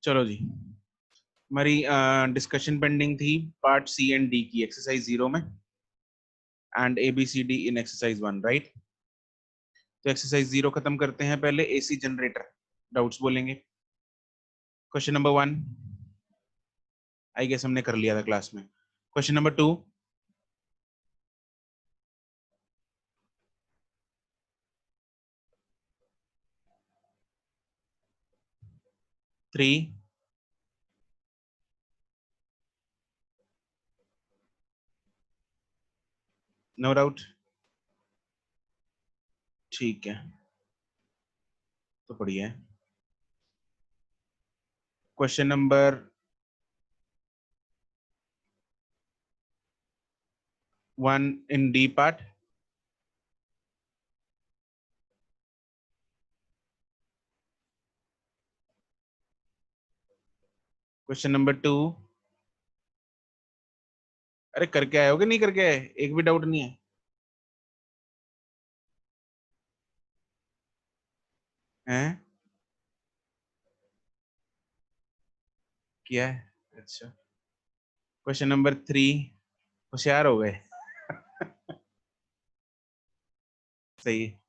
चलो जी, हमारी डिस्कशन पेंडिंग थी पार्ट सी एंड डी की एक्सरसाइज 0 में and ABCD in exercise 1, right. तो एक्सरसाइज 0 खत्म करते हैं, पहले AC जनरेटर डाउट्स बोलेंगे। क्वेश्चन नंबर 1 आई गेस हमने कर लिया था क्लास में। Question number 2, three, no doubt, ठीक है, तो बढ़िया है। Question number 1 in D part, question number 2, अरे करके आए हो कि नहीं करके आए, एक भी डाउट नहीं है? हैं? किया है, अच्छा। क्वेश्चन नंबर 3, होशियार हो गए। सही है।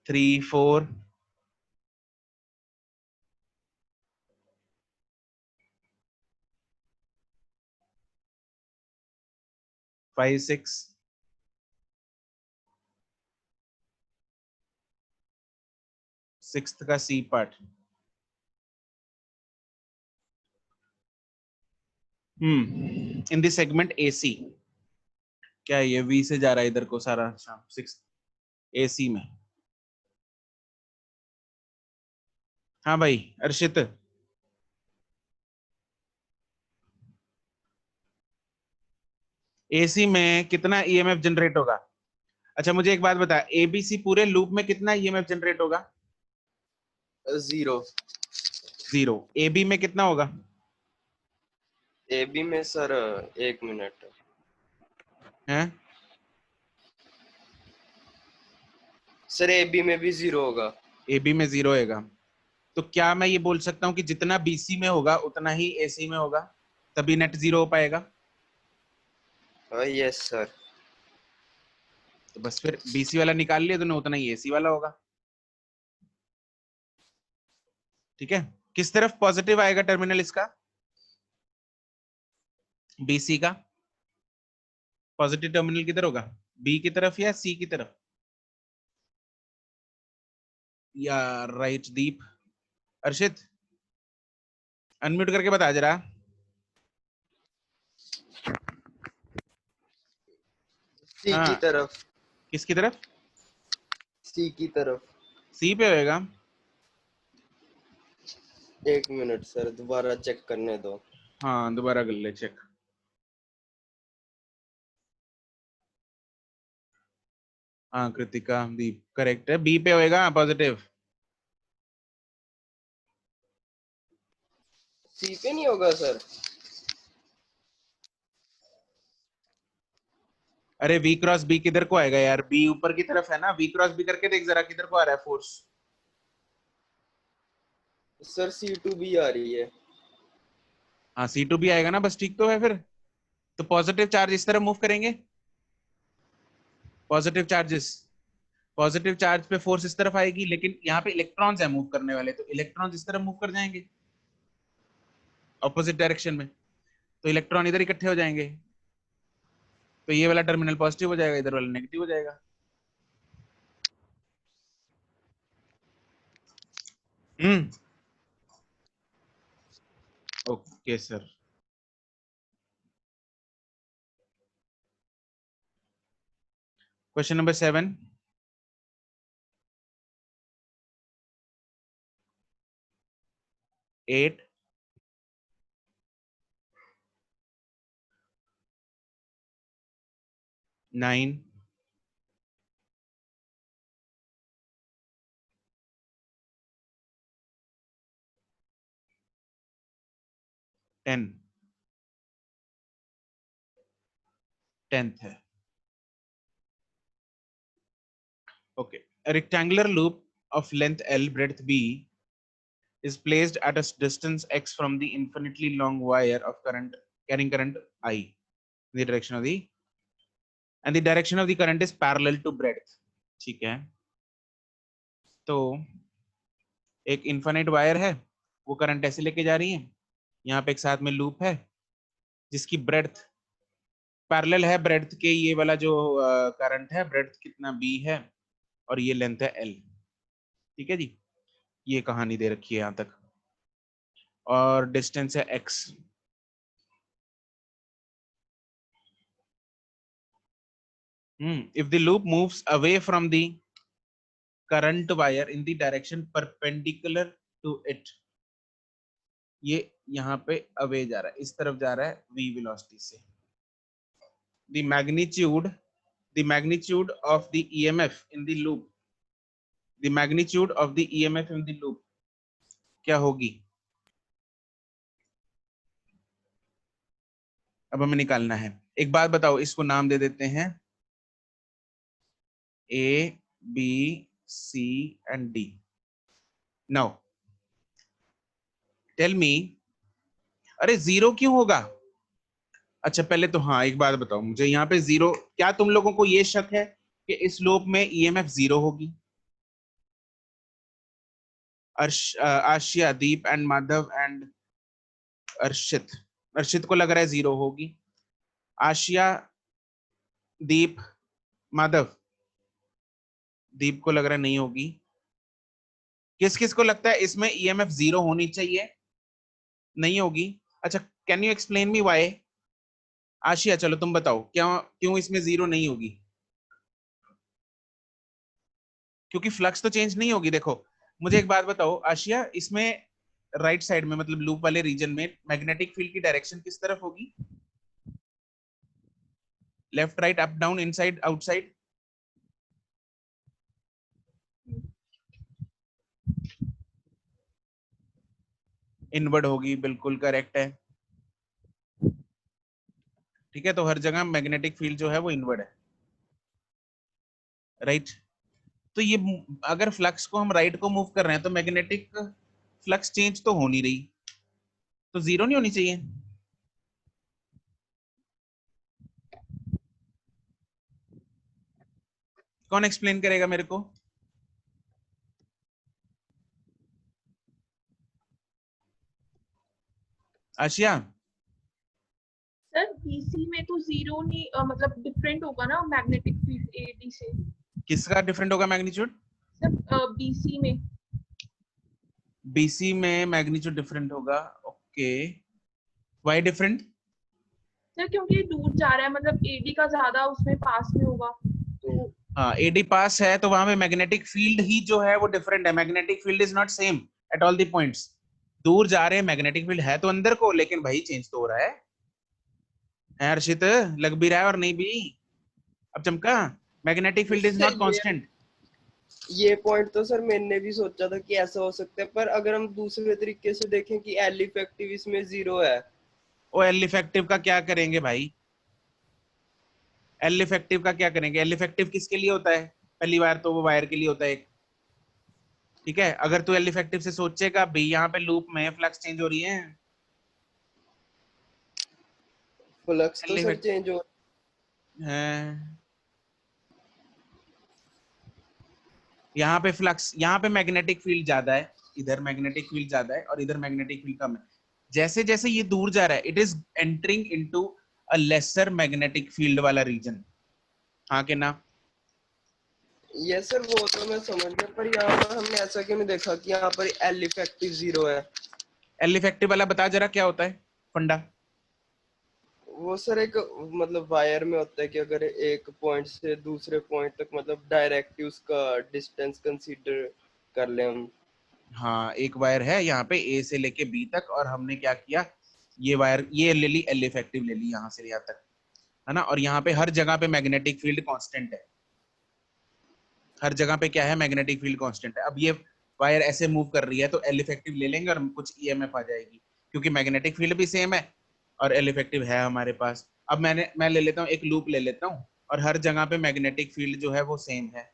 3, 4, 5, 6, 6th का सी part. In the segment AC, क्या ये V से जा रहा है इधर को सारा? 6 AC में। हाँ भाई अर्शित, AC में कितना EMF जनरेट होगा? अच्छा मुझे एक बात बता, ABC पूरे लूप में कितना EMF जनरेट होगा? 0। 0। AB में कितना होगा? AB में सर 1 मिनट हैं? सर, AB में भी 0 होगा। AB में 0 होगा, तो क्या मैं ये बोल सकता हूँ कि जितना BC में होगा उतना ही AC में होगा, तभी नेट 0 हो पाएगा? Yes sir. तो बस फिर BC वाला निकाल लिया तूने, उतना ही AC वाला होगा। ठीक है, किस तरफ पॉजिटिव आएगा टर्मिनल इसका, BC का? पॉजिटिव टर्मिनल किधर होगा, B की तरफ या C की तरफ? या राइट दीप, अर्शित अनम्यूट करके बता जरा। सी की हाँ, तरफ। किसकी तरफ? सी की तरफ। C पे होएगा। 1 मिनट सर, दोबारा चेक करने दो। हाँ दोबारा कर ले चेक। हाँ कृतिका दीप करेक्ट है, B पे होएगा पॉजिटिव। सी पे नहीं होगा सर। अरे V क्रॉस B किधर को आएगा यार, B ऊपर की तरफ है ना, V क्रॉस B करके देख जरा किधर को आ रहा है फोर्स। सर C2 भी आ रही है। हाँ C2 भी आएगा ना, बस ठीक तो है फिर। तो पॉजिटिव चार्ज इस तरफ मूव करेंगे, पॉजिटिव चार्जेस, पॉजिटिव चार्ज पे फोर्स इस तरफ आएगी, लेकिन यहाँ पे इलेक्ट्रॉन्स है मूव करने वाले, तो इलेक्ट्रॉन्स इस तरफ मूव कर जाएंगे ऑपोजिट डायरेक्शन में, तो इलेक्ट्रॉन इधर इकट्ठे हो जाएंगे, तो ये वाला टर्मिनल पॉजिटिव हो जाएगा, इधर वाला नेगेटिव हो जाएगा। Okay sir. Question number 7, 8, 9, 10, 10th है। Okay, a rectangular loop of length L, breadth B is placed at a distance x from the infinitely long wire of current carrying current I in the direction of the and the direction of the current is parallel to breadth. ठीक है, तो एक infinite wire है, वो current ऐसे लेके जा रही है, यहाँ पे एक साथ में लूप है जिसकी ब्रेड्थ पैरेलल है ब्रेड्थ के, ये वाला जो करंट है ब्रेड्थ कितना b है और ये लेंथ है l। ठीक है जी, ये कहानी दे रखी है यहाँ तक, और डिस्टेंस है x। if the loop moves away from the current wire in the direction perpendicular to it, ये यहाँ पे अवे जा रहा है, इस तरफ जा रहा है v वेलोसिटी से। the magnitude of the EMF in the loop, the magnitude of the EMF in the loop क्या होगी, अब हमें निकालना है। एक बात बताओ, इसको नाम दे देते हैं A, B, C and D। now tell me, अरे जीरो क्यों होगा? अच्छा पहले तो हाँ एक बात बताओ मुझे, यहाँ पे जीरो, क्या तुम लोगों को ये शक है कि इस लूप में ईएमएफ जीरो होगी? आशिया, दीप एंड माधव एंड अर्शित, अर्शित को लग रहा है जीरो होगी। आशिया, दीप, माधव, दीप को लग रहा है नहीं होगी। किस किस को लगता है इसमें ईएमएफ जीरो होनी चाहिए? नहीं होगी। अच्छा, can you explain me why? Asia चलो तुम बताओ, क्यों इसमें जीरो नहीं होगी? क्योंकि फ्लक्स तो चेंज नहीं होगी। देखो मुझे एक बात बताओ आशिया, इसमें राइट साइड में मतलब लूप वाले रीजन में मैग्नेटिक फील्ड की डायरेक्शन किस तरफ होगी? Left, right, up, down, inside, outside? Inward होगी, बिल्कुल करेक्ट है। ठीक है, तो हर जगह मैग्नेटिक फील्ड जो है वो इनवर्ड है, राइट। तो ये अगर फ्लक्स को हम राइट को मूव कर रहे हैं तो मैग्नेटिक फ्लक्स चेंज तो हो नहीं रही, तो जीरो नहीं होनी चाहिए। कौन एक्सप्लेन करेगा मेरे को? आशिया? सर बीसी में तो जीरो नहीं मतलब डिफरेंट होगा ना मैग्नेटिक फील्ड एडी से। किसका डिफरेंट होगा मैग्नीट्यूड? सर बीसी में, बीसी में मैग्नीट्यूड डिफरेंट होगा, ओके। Why different? सर क्योंकि दूर जा रहा है, मतलब एडी का ज्यादा उसमें पास में होगा तो। हाँ, एडी पास है तो वहां पे मैग्नेटिक फील्ड ही जो है वो डिफरेंट है। Magnetic field is not same at all the points. दूर जा रहे हैं, मैग्नेटिक फील्ड है तो अंदर को, लेकिन भाई चेंज तो हो रहा है। हर्षित, लग भी रहा है और नहीं भी। अब चमका, magnetic field is not constant. ये पॉइंट तो सर मैंने भी सोचा था कि ऐसा हो सकता है, पर अगर हम दूसरे तरीके से देखें कि एल इफेक्टिव इसमें जीरो है। ओ एल इफेक्टिव का क्या करेंगे भाई? एल इफेक्टिव का क्या करेंगे? एल इफेक्टिव किसके लिए होता है? पहली बार तो वो वायर के लिए होता है एक। ठीक है, अगर तू एल इफेक्टिव से सोचेगा भी यहाँ पे लूप में फ्लक्स चेंज हो रही है, फ्लक्स तो सर चेंज हो है यहाँ पे फ्लक्स, यहाँ पे मैग्नेटिक फील्ड ज्यादा है, इधर मैग्नेटिक फील्ड ज्यादा है और इधर मैग्नेटिक फील्ड कम है। जैसे जैसे ये दूर जा रहा है, it is entering into a lesser magnetic field वाला रीजन। हाँ कि ना? यस सर, वो तो मैं समझ गया, पर यहाँ पर हमने ऐसा क्यों नहीं देखा कि यहाँ पर एल इफेक्टिव जीरो है? एल इफेक्टिव वाला बता जरा क्या होता है फंडा? वो सर एक मतलब वायर में होता है कि अगर एक पॉइंट से दूसरे पॉइंट तक मतलब डायरेक्टली उसका डिस्टेंस कंसीडर कर ले हम। हाँ, एक वायर है यहाँ पे ए से लेके बी तक, और हमने क्या किया, ये वायर ये ले ली, एल इफेक्टिव ले ली यहाँ से यहाँ तक, है ना। और यहाँ पे हर जगह पे मैग्नेटिक फील्ड कांस्टेंट है, हर जगह पे क्या है, मैग्नेटिक फील्ड कांस्टेंट है। अब ये वायर ऐसे मूव कर रही है तो एल इफेक्टिव ले लेंगे और कुछ ईएमएफ आ जाएगी, क्योंकि मैग्नेटिक फील्ड भी सेम है और एल इफेक्टिव है हमारे पास। अब मैं ले लेता हूँ, एक लूप ले लेता हूँ और हर जगह पे मैग्नेटिक फील्ड जो है वो सेम है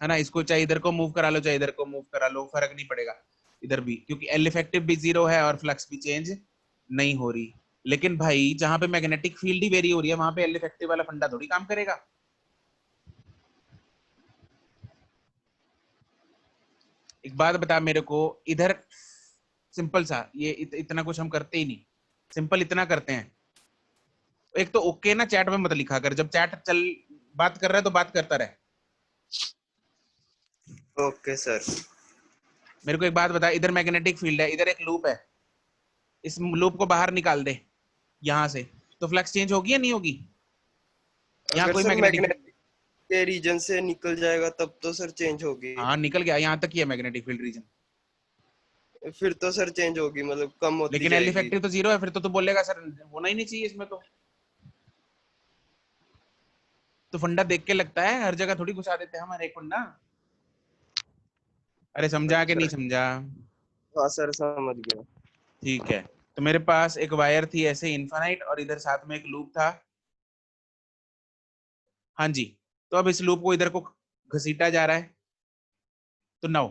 ना। इसको चाहे इधर को मूव करा लो चाहे इधर को मूव करा लो, फर्क नहीं पड़ेगा। इधर भी, क्योंकि एल इफेक्टिव भी 0 है और फ्लक्स भी चेंज नहीं हो रही। लेकिन भाई जहां पे मैग्नेटिक फील्ड ही वेरी हो रही है वहां पे एल इफेक्टिव वाला फंडा थोड़ी काम करेगा। एक बात बता मेरे को, इधर सिंपल सा ये इतना कुछ हम करते ही नहीं, सिंपल इतना करते हैं। एक तो ओके ना चैट में मत लिखा कर, जब चैट चल बात कर रहा है तो बात करता रहे। Okay sir. मेरे को एक बात बता, इधर मैग्नेटिक फील्ड है, इधर एक लूप है, इस लूप को बाहर निकाल दे यहां से, तो फ्लक्स चेंज होगी या नहीं होगी? यहाँ अगर कोई सर मैग्नेटिक, मैग्नेटिक के रीजन से निकल जाएगा तब तो सर चेंज होगी। हाँ निकल गया, यहाँ तक ही है मैग्नेटिक फील्ड रीजन। फिर तो सर चेंज होगी, मतलब कम होती लेकिन एल जाएगी। इफेक्टिव तो 0 है, फिर तो तू बोलेगा सर होना ही नहीं चाहिए इसमें। तो फंडा देख के लगता है, हर जगह थोड़ी घुसा देते हैं हमारे एक फंडा। अरे समझा के अच्छा। नहीं समझा? हाँ सर समझ गया। ठीक है, तो मेरे पास एक वायर थी ऐसे इनफाइनाइट और इधर साथ में एक लूप था। हाँ जी, तो अब इस लूप को इधर को घसीटा जा रहा है। तो नाउ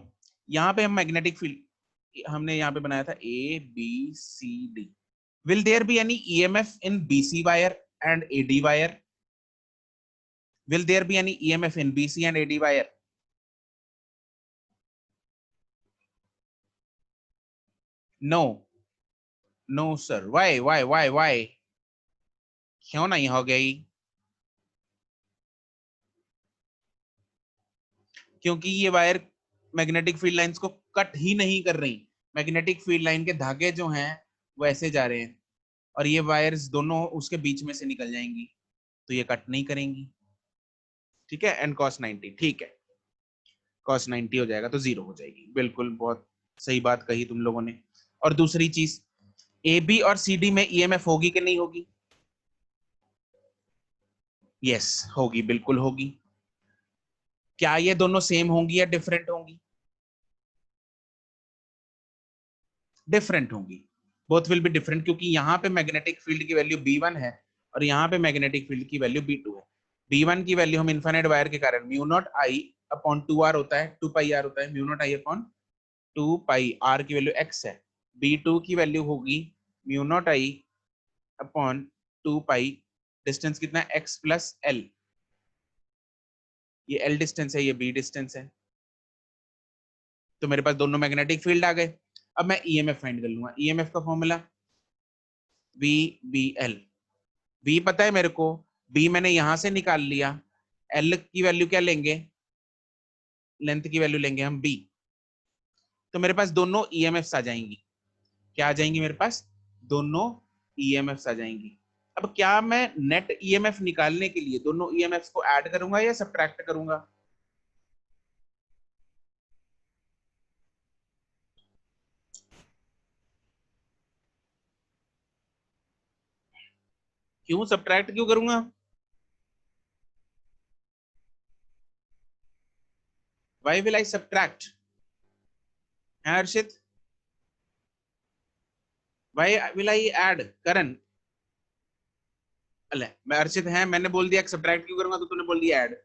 यहाँ पे हम मैग्नेटिक फील्ड हमने यहाँ पे बनाया था A B C D. Will there be any EMF in BC wire and AD wire? Will there be any EMF in BC and AD wire? No. No, sir. Why? क्यों नहीं हो गई? क्योंकि ये वायर मैग्नेटिक फील्ड लाइंस को cut ही नहीं कर रही। मैग्नेटिक फील्ड लाइन के धागे जो हैं वो ऐसे जा रहे हैं और ये वायर्स दोनों उसके बीच में से निकल जाएंगी, तो ये कट नहीं करेंगी। ठीक है, एंड cos 90, ठीक है, cos 90 हो जाएगा तो 0 हो जाएगी। बिल्कुल, बहुत सही बात कही तुम लोगों ने। और दूसरी चीज, ए बी और सी डी में ईएमएफ होगी कि नहीं होगी? यस होगी, बिल्कुल होगी। क्या ये दोनों सेम होंगी या डिफरेंट होंगी? डिफरेंट होंगी, बोथ विल बी डिफरेंट, क्योंकि यहाँ पे मैग्नेटिक फील्ड की वैल्यू B1 है और यहाँ पे मैग्नेटिक फील्ड की वैल्यू B2 है। B1 की वैल्यू हम इनफाइनाइट वायर के कारण mu not I upon 2r होता है, 2 पाई r होता है, mu not I upon 2 pi r की वैल्यू x है। B2 की वैल्यू होगी mu not I upon 2 pi, distance कितना है x प्लस l, ये l डिस्टेंस है, ये b डिस्टेंस है। तो मेरे पास दोनों मैग्नेटिक फील्ड आ गए। अब मैं ईएमएफ फाइंड कर लूंगा। ईएमएफ का formula V B L. V पता है मेरे को, बी मैंने यहां से निकाल लिया, एल की वैल्यू क्या लेंगे, लेंथ की वैल्यू लेंगे हम बी। तो मेरे पास दोनों ईएमएफ आ जाएंगी। क्या आ जाएंगी मेरे पास? दोनों ईएमएफ आ जाएंगी। अब क्या मैं नेट ईएमएफ निकालने के लिए दोनों ईएमएफ को ऐड करूंगा या सब्ट्रैक्ट करूंगा? क्यों सब्ट्रैक्ट क्यों करूंगा? Why will I subtract? Harshit, Why will I add? करण, अले मैं अर्चित है, मैंने बोल दिया सब्ट्रैक्ट क्यों करूंगा तो तूने बोल दिया ऐड।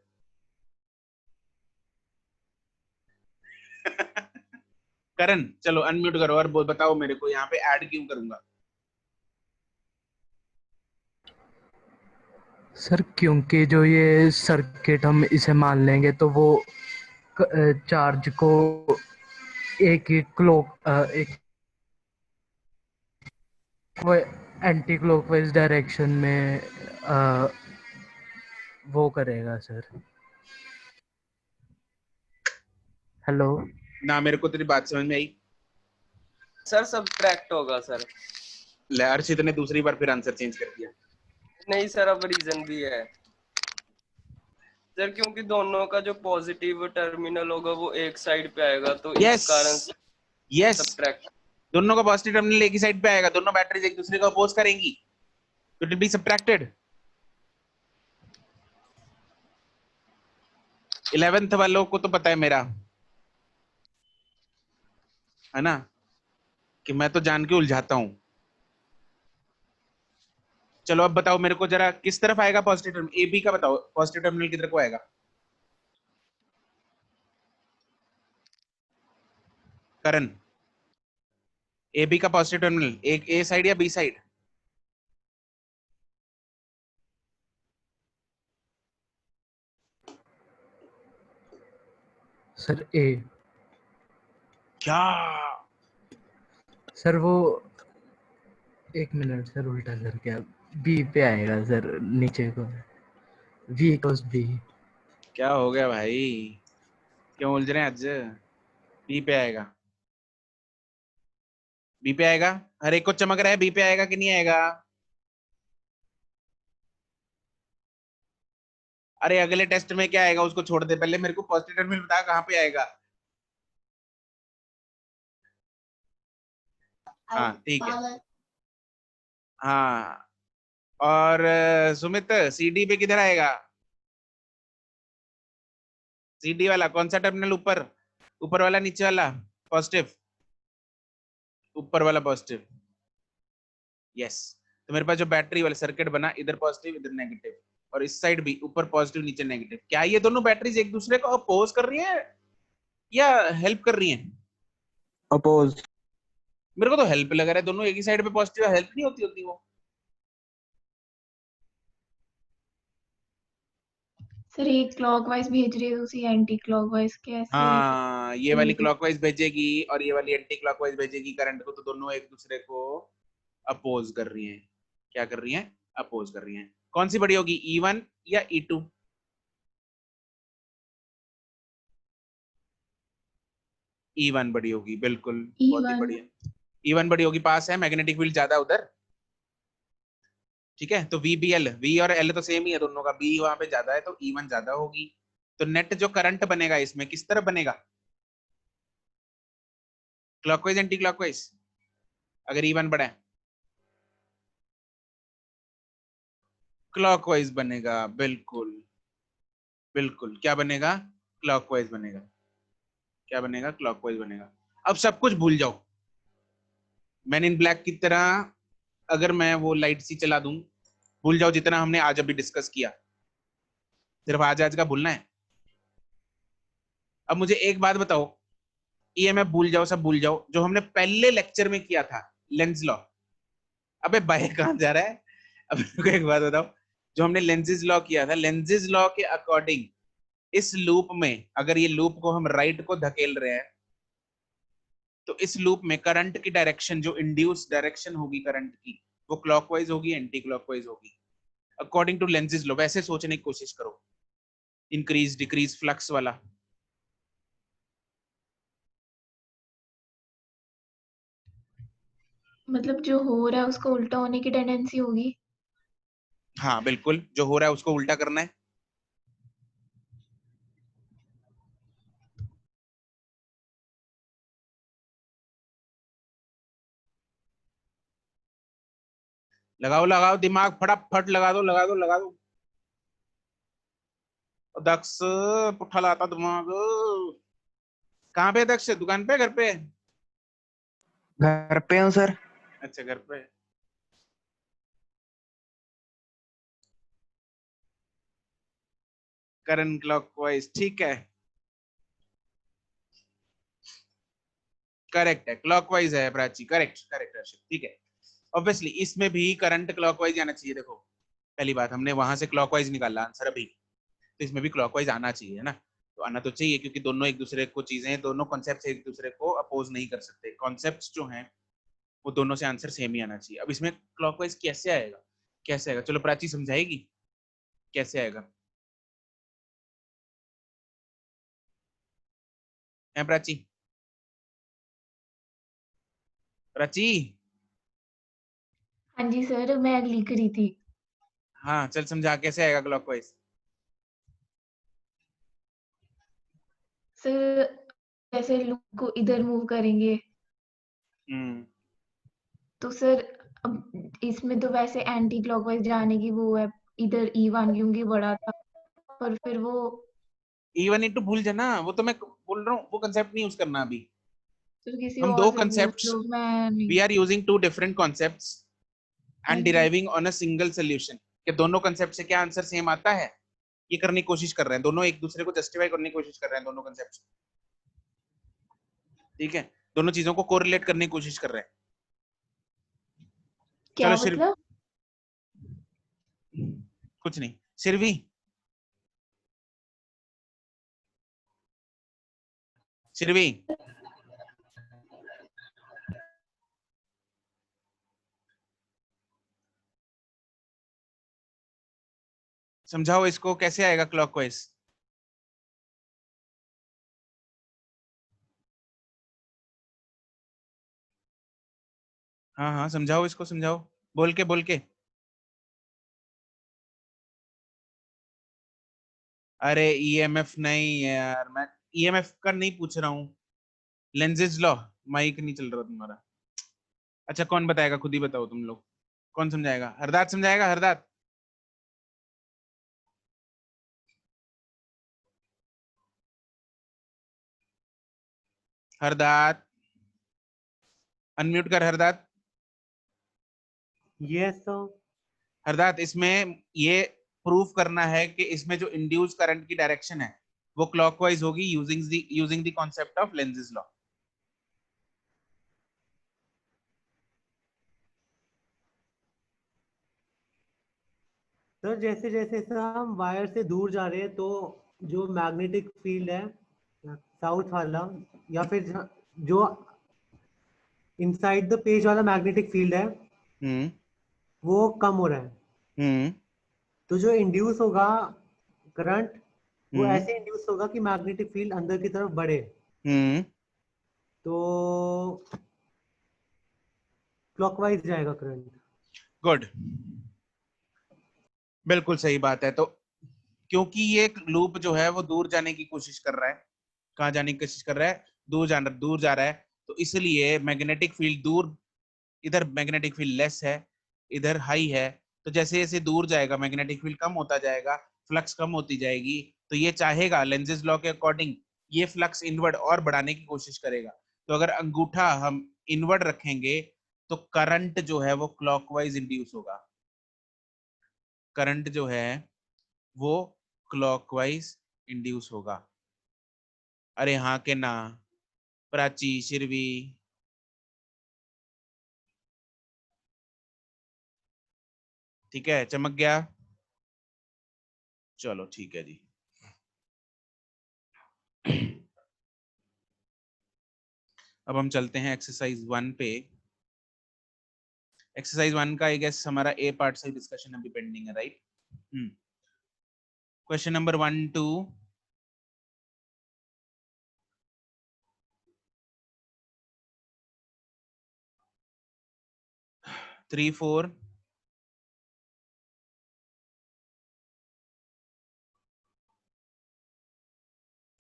करण चलो अनम्यूट करो और बताओ मेरे को यहाँ पे ऐड क्यों करूंगा? सर क्योंकि जो ये सर्किट हम इसे मान लेंगे तो वो चार्ज को एक ही एक एंटी क्लॉकवाइज डायरेक्शन में वो करेगा सर। हेलो ना मेरे को तेरी बात समझ में आई। सर सब्ट्रैक्ट होगा सर। ले अर्चित ने दूसरी बार फिर आंसर चेंज कर दिया। नहीं सर, अब रीजन भी है सर, क्योंकि दोनों का जो पॉजिटिव टर्मिनल होगा वो एक साइड पे आएगा, तो इस कारण से यस, सब्ट्रैक्ट। दोनों का पॉजिटिव टर्मिनल एक ही साइड पे आएगा, दोनों बैटरीज एक दूसरे को अपोज करेंगी, तो it will be subtracted. 11th वालों को तो पता है मेरा, है ना, कि मैं तो जान के उलझाता हूं। चलो अब बताओ मेरे को जरा किस तरफ आएगा पॉजिटिव टर्मिनल, ए बी का बताओ, पॉजिटिव टर्मिनल किधर को आएगा? करण ए बी का पॉजिटिव टर्मिनल, एक ए साइड या बी साइड? सर ए। क्या? सर वो एक मिनट सर, उल्टा सर क्या बी पे आएगा सर, नीचे को वी इक्वल्स बी। क्या हो गया भाई, क्यों उलझ रहे हैं आज? बी पे आएगा, बी पे आएगा, हर एक को चमक रहा है, बी पे आएगा कि नहीं आएगा? अरे अगले टेस्ट में क्या आएगा उसको छोड़ दे, पहले मेरे को पॉजिटिव टर्मिनल बता कहाँ पे आएगा। हाँ ठीक है। हाँ, और सुमित सीडी पे किधर आएगा? सीडी वाला कौन सा टर्मिनल, ऊपर ऊपर वाला नीचे वाला? पॉजिटिव, ऊपर वाला पॉजिटिव। यस, तो मेरे पास जो बैटरी वाला सर्किट बना, इधर पॉजिटिव इधर नेगेटिव, और इस साइड भी ऊपर पॉजिटिव नीचे नेगेटिव। क्या ये दोनों बैटरीज एक दूसरे को अपोज कर रही है या हेल्प कर रही हैं? अपोज। मेरे को तो हेल्प लग रहा है, दोनों एक ही साइड पे पॉजिटिव, हेल्प नहीं होती होती वो। सर एक क्लॉकवाइज भेज रही है, दूसरी एंटी क्लॉकवाइज, कैसे? हाँ, ये वाली क्लॉकवाइज भेजेगी और ये वाली एंटी क्लॉकवाइज भेजेगी करंट को, तो दोनों एक दूसरे को अपोज कर रही हैं। क्या कर रही हैं? अपोज कर रही हैं। कौन सी बड़ी होगी, E1 या E2? E1 बड़ी होगी, बिल्कुल, बहुत ही E1। बढ़िया। E1 बड़ी होगी, पास है, मैग्नेटिक फील्ड ज्यादा उधर। ठीक है, तो VBL, V और L तो सेम ही है दोनों का, B वहां पे ज्यादा है तो E1 ज्यादा होगी। तो नेट जो करंट बनेगा इसमें किस तरह बनेगा, क्लॉकवाइज एंटी क्लॉकवाइज? अगर E1 बड़ा है क्लॉकवाइज बनेगा, बिल्कुल बिल्कुल। क्या बनेगा? क्लॉकवाइज बनेगा। क्या बनेगा? क्लॉकवाइज बनेगा। अब सब कुछ भूल जाओ, मैन इन ब्लैक की तरह अगर मैं वो लाइट सी चला दूं, भूल जाओ जितना हमने आज अभी डिस्कस किया, सिर्फ आज आज का भूलना है। अब मुझे एक बात बताओ, EMF भूल जाओ, सब भूल जाओ, जो हमने पहले लेक्चर में किया था, लेंस लॉ। अबे बाय कहां जा रहा है? अब मेरे को एक बात बताओ, जो हमने लेंजिस लॉ किया था, लेंजिस लॉ के अकॉर्डिंग इस लूप में, अगर ये लूप को हम राइट को धकेल रहे हैं, तो इस लूप में करंट की डायरेक्शन, जो इंड्यूस डायरेक्शन होगी करंट की, वो क्लॉकवाइज होगी एंटी क्लॉकवाइज होगी, अकॉर्डिंग टू लेंजिस लॉ। वैसे सोचने की कोशिश करो, इंक्रीज डिक्रीज फ्लक्स वाला। मतलब जो हो रहा है उसको उल्टा होने की टेंडेंसी होगी। हाँ बिल्कुल, जो हो रहा है उसको उल्टा करना है। लगाओ लगाओ दिमाग, फटाफट लगा दो लगा दो लगा दो। दक्ष पुट्ठा लाता दिमाग। कहाँ पे दक्ष, दुकान पे घर पे? घर पे हूँ सर। अच्छा घर पे। करंट क्लॉकवाइज, ठीक है, करेक्ट है, क्लॉकवाइज है प्राची, करेक्ट करेक्ट हर्षित, ठीक है। ऑब्वियसली इसमें भी करंट क्लॉकवाइज आना चाहिए। देखो पहली बात, हमने वहां से क्लॉकवाइज निकाला आंसर अभी, तो इसमें भी क्लॉकवाइज आना चाहिए, है ना? तो आना तो चाहिए, क्योंकि दोनों एक दूसरे को चीजें, दोनों कॉन्सेप्ट एक दूसरे को अपोज नहीं कर सकते, कॉन्सेप्ट्स जो हैं वो दोनों से आंसर सेम ही आना चाहिए। अब इसमें क्लॉकवाइज कैसे आएगा, कैसे आएगा, चलो प्राची समझाएगी कैसे आएगा। है प्राची? प्राची? हाँ जी सर, मैं लिख रही थी। हाँ चल समझा कैसे आएगा क्लॉकवाइज। सर जैसे लूप को इधर मूव करेंगे, तो सर अब इसमें तो वैसे एंटी क्लॉकवाइज जाने की वो है, इधर E1 क्योंकि बड़ा था, पर फिर वो E1 E2 भूल जाना, वो तो मैं बोल रहा हूँ, वो कंसेप्ट नहीं यूज करना अभी। सर किसी हम और दो से पूछ कंसेप्ट्स, लो, मैं नहीं। We are using two different concepts हाँ एंड जी। Deriving on a single solution. कि दोनों कंसेप्ट से क्या आंसर सेम आता है, ये करने की कोशिश कर रहे हैं, दोनों एक दूसरे को जस्टिफाई करने की कोशिश कर रहे हैं, दोनों कंसेप्ट। ठीक है, दोनों चीजों को कोरिलेट करने की कोशिश कर रहे हैं। क्या चलो मतलब? कुछ नहीं, शिरवी शिरवी समझाओ इसको कैसे आएगा क्लॉकवाइज। हाँ हाँ समझाओ इसको, समझाओ बोल के बोल के। अरे ईएमएफ नहीं है यार, मैं ईएमएफ का नहीं पूछ रहा हूँ, लेंजेज लॉ। माइक नहीं चल रहा तुम्हारा। अच्छा कौन बताएगा, खुद ही बताओ तुम लोग, कौन समझाएगा? हरदात समझाएगा, हरदात। हरदात अनम्यूट कर हरदात। Yes sir. हरदात इसमें ये प्रूफ करना है कि इसमें जो इंड्यूस करंट की डायरेक्शन है वो क्लॉकवाइज होगी using the concept of lenses law. Sir जैसे जैसे सर हम वायर से दूर जा रहे हैं तो जो मैग्नेटिक फील्ड है साउथ वाला या फिर जो इनसाइड द पेज वाला मैग्नेटिक फील्ड है हम्म वो कम हो रहा है। हम्म तो जो इंड्यूस होगा करंट वो हम्म ऐसे इंड्यूस होगा कि मैग्नेटिक फील्ड अंदर की तरफ बढ़े। हम्म तो क्लॉकवाइज जाएगा करंट। गुड, बिल्कुल सही बात है। तो क्योंकि ये लूप जो है वो दूर जाने की कोशिश कर रहा है, कहाँ जाने की कोशिश कर रहा है? दूर जा रहा है, तो इसलिए मैग्नेटिक फील्ड दूर, इधर मैग्नेटिक फील्ड लेस है, इधर हाई है। तो जैसे जैसे दूर जाएगा मैग्नेटिक फील्ड कम होता जाएगा, फ्लक्स कम होती जाएगी। तो ये चाहेगा लेंजेस लॉ के अकॉर्डिंग ये फ्लक्स इनवर्ड और बढ़ाने की कोशिश करेगा। तो अगर अंगूठा हम इनवर्ड रखेंगे तो करंट जो है वो क्लॉकवाइज इंड्यूस होगा, करंट जो है वो क्लॉकवाइज इंड्यूस होगा। अरे हाँ के ना, प्राची शिरवी। ठीक है, चमक गया। चलो ठीक है जी। अब हम चलते हैं एक्सरसाइज 1 पे। एक्सरसाइज 1 का आई गेस हमारा ए पार्ट से डिस्कशन अभी पेंडिंग है, right? Question number 1 2 3 4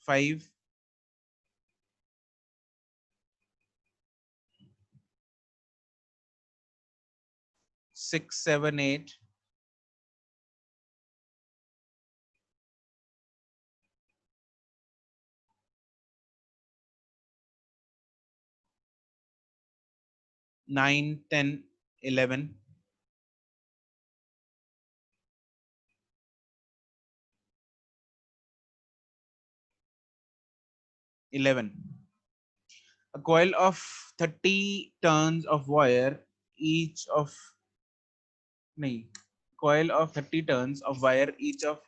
5 6 7 8 9 10 11 11। A coil of 30 turns of wire, each of नहीं, coil of 30 turns of wire, each of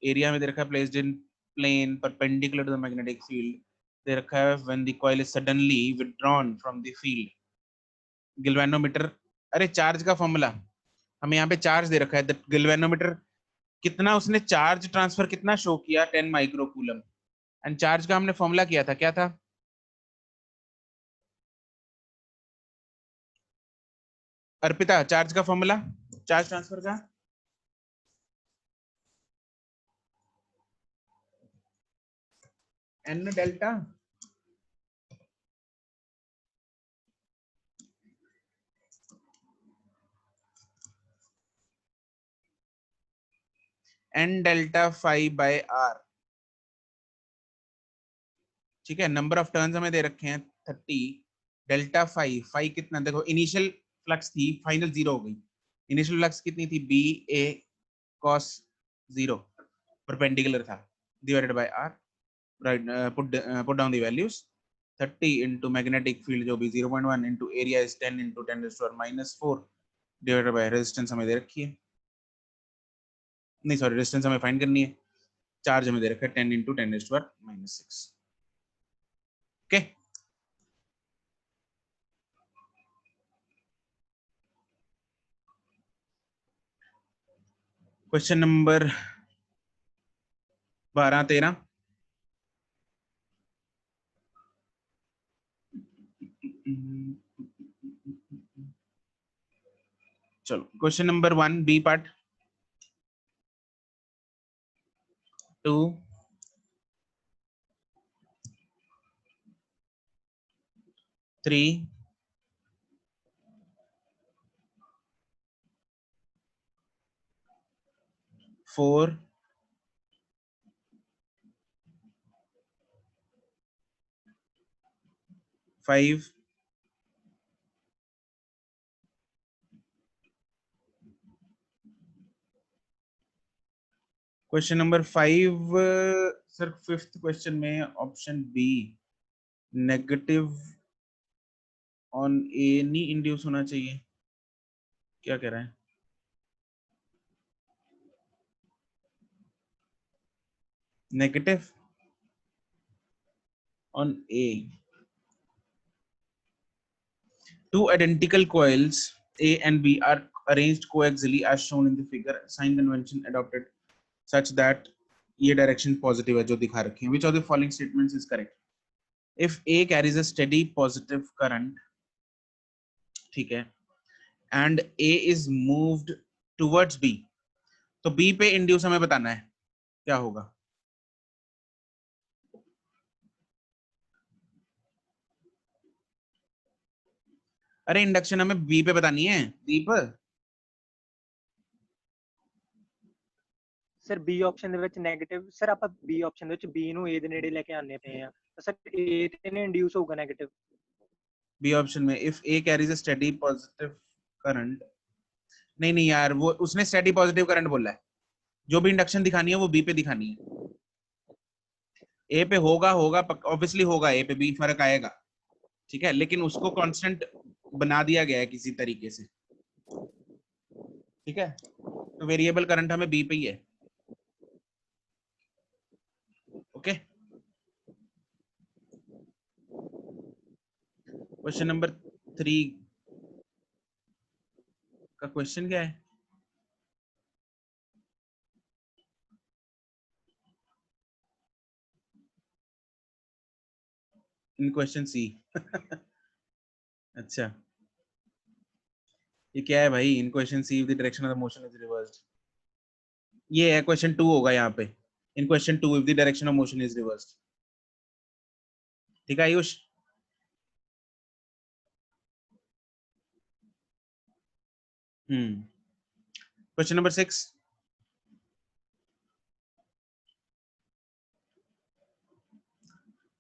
area में दे रखा है placed in plane perpendicular to the magnetic field, दे रखा है when the coil is suddenly withdrawn from the field। गिलवेनोमीटर, अरे charge का formula हमें यहाँ पे चार्ज दे रखा है, गिलवेनोमीटर कितना उसने चार्ज ट्रांसफर कितना शो किया, 10 माइक्रो कूलम। एंड चार्ज का हमने फॉर्मूला किया था, क्या था? अर्पिता चार्ज का फॉर्मूला, चार्ज ट्रांसफर का? N delta N delta five by R. ठीक है, नंबर ऑफ टर्न्स हमें दे रखे हैं 30, डेल्टा फाइव, फाइव कितना देखो, इनिशियल फ्लक्स थी फाइनल जीरो हो गई। इनिशियल फ्लक्स कितनी थी? B A cos zero, perpendicular था, divided by R. Right, put down the values. 30 into magnetic field जो भी 0.1 into area is 10 into 10 -4, divided by resistance हमें दे रखी है, नहीं सॉरी रेजिस्टेंस हमें फाइंड करनी है, चार्ज हमें दे रखा है 10 × 10⁻⁻⁶. Okay, question number 12-13. चलो question number 1 B part. 2 3 4 5 question number 5 sir fifth question में option B negative on A नहीं इंड्यूस होना चाहिए, क्या कह रहा है? Negative on A. Two identical coils A and B are arranged coaxially as shown in the figure. Sign convention adopted such that ये direction positive है जो दिखा रखे हैं. Which of the following statements is correct? If A carries a steady positive current, ठीक है, and A is moved towards B, तो B पे induce हमें बताना है क्या होगा. अरे इंडक्शन हमें B पे बतानी है दीप. ਸਰ ਬੀ ਆਪਸ਼ਨ ਦੇ ਵਿੱਚ 네ਗੇਟਿਵ, ਸਰ ਆਪਾਂ ਬੀ ਆਪਸ਼ਨ ਦੇ ਵਿੱਚ ਬੀ ਨੂੰ ਏ ਦੇ ਨੇੜੇ ਲੈ ਕੇ ਆਨੇ ਪਏ ਆ, ਤਾਂ ਸਰ ਏ ਤੇ ਨੇ ਇੰਡਿਊਸ ਹੋਊਗਾ 네ਗੇਟਿਵ. बी ऑप्शन में if A carries a steady positive current, नहीं यार वो उसने steady positive current बोला है, जो भी इंडक्शन दिखानी है वो B पे दिखानी है. A पे होगा ऑब्वियसली होगा, A पे भी फर्क आएगा, ठीक है, लेकिन उसको कांस्टेंट बना दिया गया है किसी तरीके से, ठीक है, तो वेरिएबल करंट हमें B पे ही है. ओके, क्वेश्चन नंबर 3 का क्वेश्चन क्या है? In question C. अच्छा ये क्या है भाई? In question C the direction of the motion is reversed. ये है क्वेश्चन 2 होगा यहाँ पे. In question 2 if the direction of motion is reversed. ठीक है आयुष? Question number 6.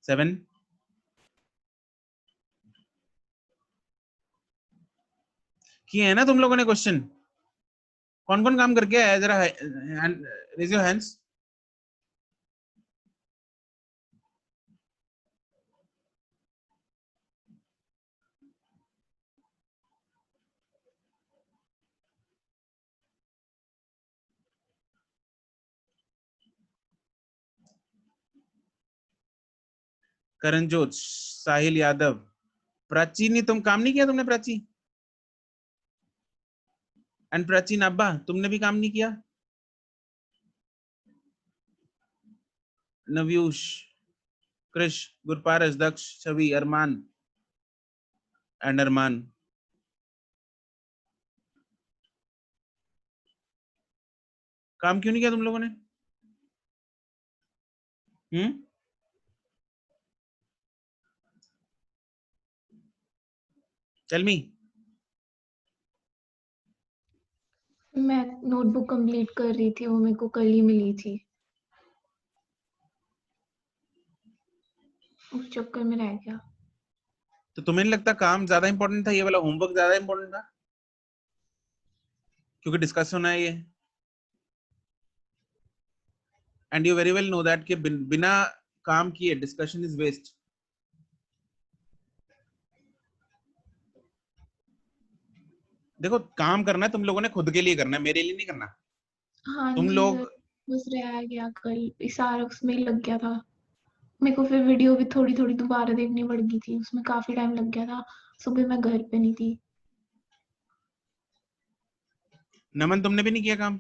सेवन किए है ना तुम लोगों ने क्वेश्चन? कौन कौन काम करके आया जरा रेज योर हैंड्स. करणजोत, साहिल यादव, प्राची ने तुम काम नहीं किया? तुमने प्राची एंड प्राची नाब्बा तुमने भी काम नहीं किया? नव्यूष, कृष, गुरपारस, दक्ष, छवि, अरमान एंड अरमान. काम क्यों नहीं किया तुम लोगों ने? Tell me. मैं नोटबुक कंप्लीट कर रही थी, वो मेरे को कल ही मिली थी, उस चक्कर में रह गया. तो तुम्हें नहीं लगता काम ज्यादा इंपॉर्टेंट था, ये वाला होमवर्क ज्यादा इंपॉर्टेंट था? क्योंकि डिस्कस होना है ये, and you very well know that कि बिना काम किए डिस्कशन इज वेस्ट. देखो काम करना है तुम लोगों ने खुद के लिए करना है, मेरे लिए नहीं करना। हाँ तुम जी लोग सर, बस रह गया कल, सारा उसमें ही लग गया था। मेरे को फिर वीडियो भी थोड़ी थोड़ी दोबारा देखनी पड़ गई थी, उसमें काफी टाइम लग गया था। सुबह मैं घर पे नहीं थी। नमन तुमने भी नहीं किया काम?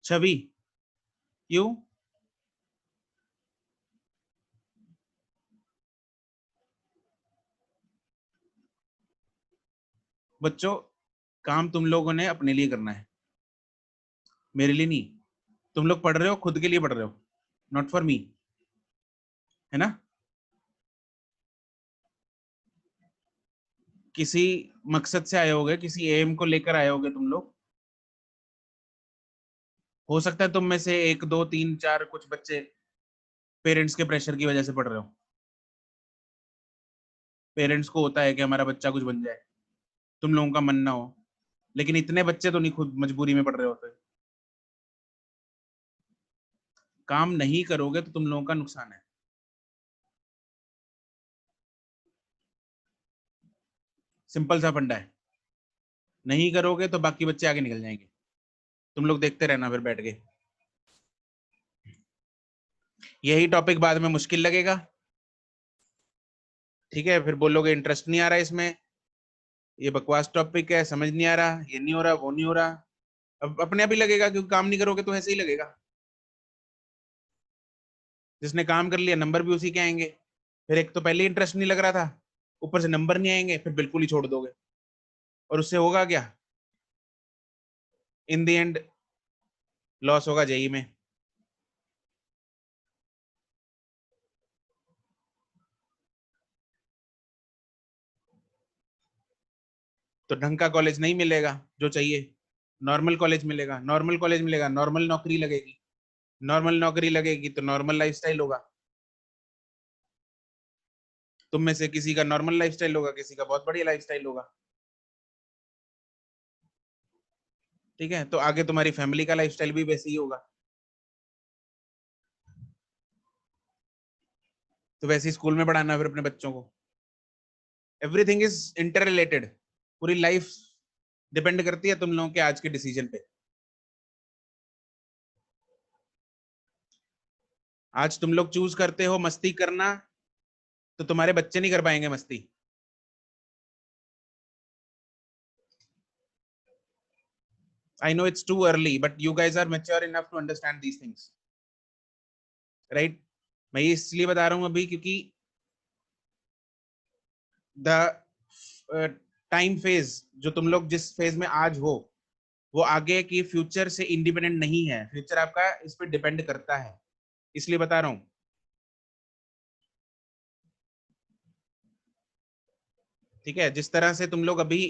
छवि क्यों? बच्चों काम तुम लोगों ने अपने लिए करना है, मेरे लिए नहीं। तुम लोग पढ़ रहे हो खुद के लिए पढ़ रहे हो, नॉट फॉर मी, है ना? किसी मकसद से आए होगे, किसी एम को लेकर आए होगे तुम लोग। हो सकता है तुम में से 1 2 3 4 कुछ बच्चे पेरेंट्स के प्रेशर की वजह से पढ़ रहे हो। पेरेंट्स को होता है कि हमारा बच्चा कुछ बन जाए, तुम लोगों का मन ना हो, लेकिन इतने बच्चे तो नहीं खुद मजबूरी में पढ़ रहे होते। काम नहीं करोगे तो तुम लोगों का नुकसान है। सिंपल सा फंडा है, नहीं करोगे तो बाकी बच्चे आगे निकल जाएंगे, तुम लोग देखते रहना फिर बैठ के। यही टॉपिक बाद में मुश्किल लगेगा, ठीक है? फिर बोलोगे इंटरेस्ट नहीं आ रहा इसमें, ये बकवास टॉपिक है, समझ नहीं आ रहा, ये नहीं हो रहा, वो नहीं हो रहा। अब अपने आप ही लगेगा, क्योंकि काम नहीं करोगे तो ऐसे ही लगेगा। जिसने काम कर लिया नंबर भी उसी के आएंगे। फिर एक तो पहले इंटरेस्ट नहीं लग रहा था, ऊपर से नंबर नहीं आएंगे, फिर बिल्कुल ही छोड़ दोगे, और उससे होगा क्या? इन द एंड लॉस होगा जेई में। तो ढंग का कॉलेज नहीं मिलेगा जो चाहिए, नॉर्मल कॉलेज मिलेगा, नॉर्मल कॉलेज मिलेगा, नॉर्मल नौकरी लगेगी, नॉर्मल नौकरी लगेगी तो नॉर्मल लाइफस्टाइल होगा। तुम में से किसी का नॉर्मल लाइफस्टाइल होगा, किसी का बहुत बढ़िया लाइफस्टाइल होगा, ठीक है? तो आगे तुम्हारी फैमिली का लाइफस्टाइल भी वैसे ही होगा। तो वैसे ही स्कूल में पढ़ाना फिर अपने बच्चों को। एवरीथिंग इज इंटर रिलेटेड, पूरी लाइफ डिपेंड करती है तुम लोगों के आज के डिसीजन पे। आज तुम लोग चूज करते हो मस्ती करना, तो तुम्हारे बच्चे नहीं कर पाएंगे मस्ती। I know it's too early, but you guys are mature enough to understand these things, right? मैं ये इसलिए बता रहा हूं अभी क्योंकि द टाइम फेज जो तुम लोग जिस फेज में आज हो, वो आगे की फ्यूचर से इंडिपेंडेंट नहीं है। फ्यूचर आपका इस पर डिपेंड करता है, इसलिए बता रहा हूं, ठीक है? जिस तरह से तुम लोग अभी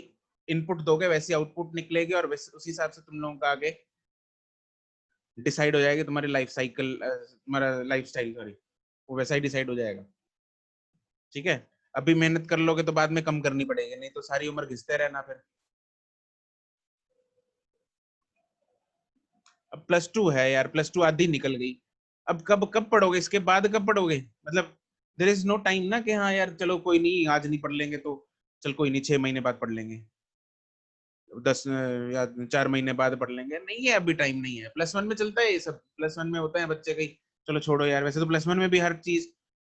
इनपुट दोगे वैसी आउटपुट निकलेगी, और उसी हिसाब से तुम लोगों का आगे डिसाइड हो जाएगी, तुम्हारी लाइफ साइकिल, तुम्हारा लाइफ स्टाइल, सॉरी, वो वैसा ही डिसाइड हो जाएगा, ठीक है? अभी मेहनत कर लोगे तो बाद में कम करनी पड़ेगी, नहीं तो सारी उम्र घिसते रहना फिर। अब +2 है यार, +2 आधी निकल गई, अब कब कब पढ़ोगे? इसके बाद कब पढ़ोगे? मतलब देयर इज नो टाइम ना कि हाँ यार चलो कोई नहीं, आज नहीं पढ़ लेंगे तो चल कोई नहीं 6 महीने बाद पढ़ लेंगे, 10 या 4 महीने बाद पढ़ लेंगे, नहीं है अभी टाइम नहीं है। +1 में चलता है ये सब, +1 में होता है बच्चे कहीं, चलो छोड़ो यार, वैसे तो +1 में भी हर चीज,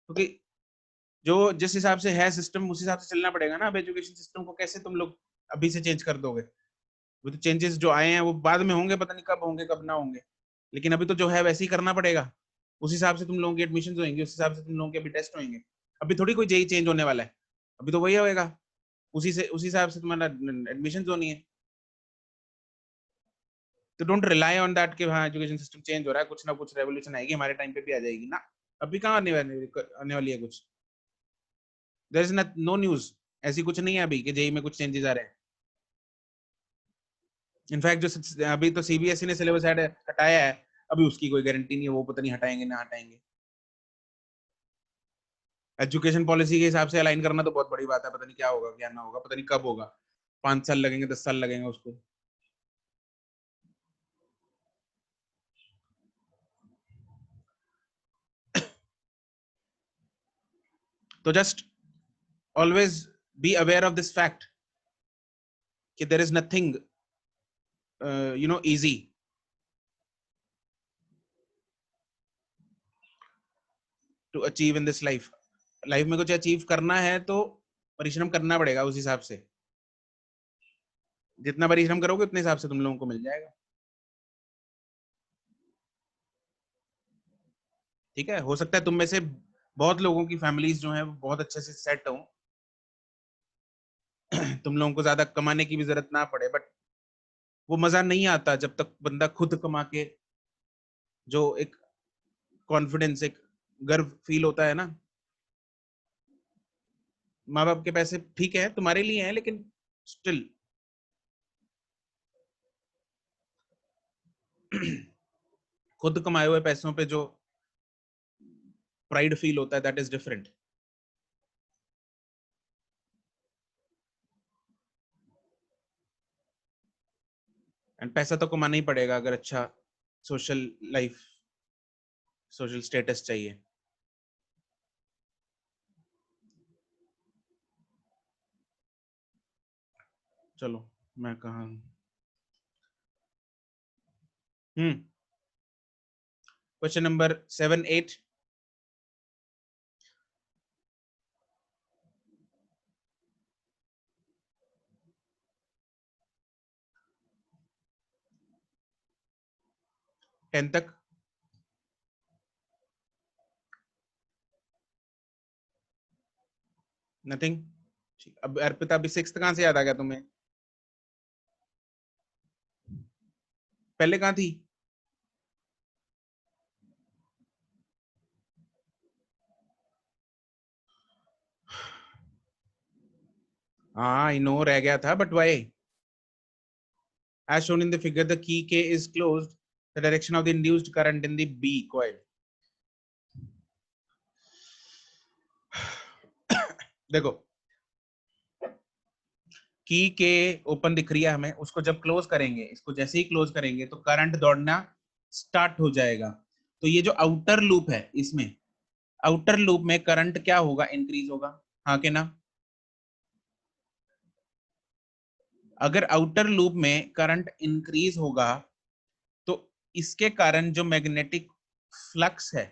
क्योंकि जो जिस हिसाब से है सिस्टम उस हिसाब से चलना पड़ेगा ना। अब एजुकेशन सिस्टम को कैसे तुम लोग अभी से चेंज कर दोगे? वो तो चेंजेस जो आए हैं वो बाद में होंगे, पता नहीं कब होंगे कब ना होंगे, लेकिन अभी तो जो है वैसे ही करना पड़ेगा। उस हिसाब से तुम लोगों के एडमिशन होंगे, उस हिसाब से तुम लोगों के अभी टेस्ट होंगे। अभी थोड़ी कोई जेई चेंज होने वाला है, अभी तो वही होएगा, उसी हिसाब से तुम्हारा एडमिशन होनी है। तो डोंट रिलाई ऑन दैट कि हाँ एजुकेशन सिस्टम चेंज हो रहा है, कुछ ना कुछ रेवोल्यूशन आएगी, हमारे टाइम पे भी आ जाएगी ना। अभी कहाँ आने वाली है कुछ? देयर इज नो न्यूज, ऐसी कुछ नहीं है अभी कि जेई में कुछ चेंजेस आ रहे हैं। इनफैक्ट जो अभी तो सीबीएसई ने सिलेबस हटाया है, अभी उसकी कोई गारंटी नहीं है, वो पता नहीं हटाएंगे ना हटाएंगे। एजुकेशन पॉलिसी के हिसाब से अलाइन करना तो बहुत बड़ी बात है, पता नहीं क्या होगा क्या ना होगा, पता नहीं कब होगा, 5 साल लगेंगे, 10 साल लगेंगे उसको। तो just always be aware of this fact कि there is nothing easy. To achieve in this life. Life में कुछ अचीव करना है तो परिश्रम करना पड़ेगा, उस हिसाब से जितना परिश्रम करोगे उतने हिसाब से तुम लोगों को मिल जाएगा। ठीक है, हो सकता है तुम में से बहुत लोगों की फैमिलीज जो है वो बहुत अच्छे से सेट हो, तुम लोगों को ज्यादा कमाने की भी जरूरत ना पड़े, बट वो मजा नहीं आता जब तक बंदा खुद कमा के जो एक कॉन्फिडेंस, एक गर्व फील होता है ना। माँ बाप के पैसे ठीक है तुम्हारे लिए हैं, लेकिन स्टिल खुद कमाए हुए पैसों पे जो प्राइड फील होता है, दैट इज डिफरेंट। एंड पैसा तो कमाना ही पड़ेगा अगर अच्छा सोशल लाइफ, सोशल स्टेटस चाहिए। चलो मैं कहा क्वेश्चन नंबर 7, 8। टेन तक नथिंग। अब अर्पिता अभी 6th कहां से याद आ गया तुम्हें? पहले कहां थी? हाँ आई नो, रह गया था, but why? As shown in the figure, the key K is closed. The direction of the induced current in the B coil. देखो की के ओपन दिख रही है हमें, उसको जब क्लोज करेंगे, इसको जैसे ही क्लोज करेंगे तो करंट दौड़ना स्टार्ट हो जाएगा। तो ये जो आउटर लूप है, इसमें आउटर लूप में करंट क्या होगा? इंक्रीज होगा, हाँ के ना? अगर आउटर लूप में करंट इंक्रीज होगा तो इसके कारण जो मैग्नेटिक फ्लक्स है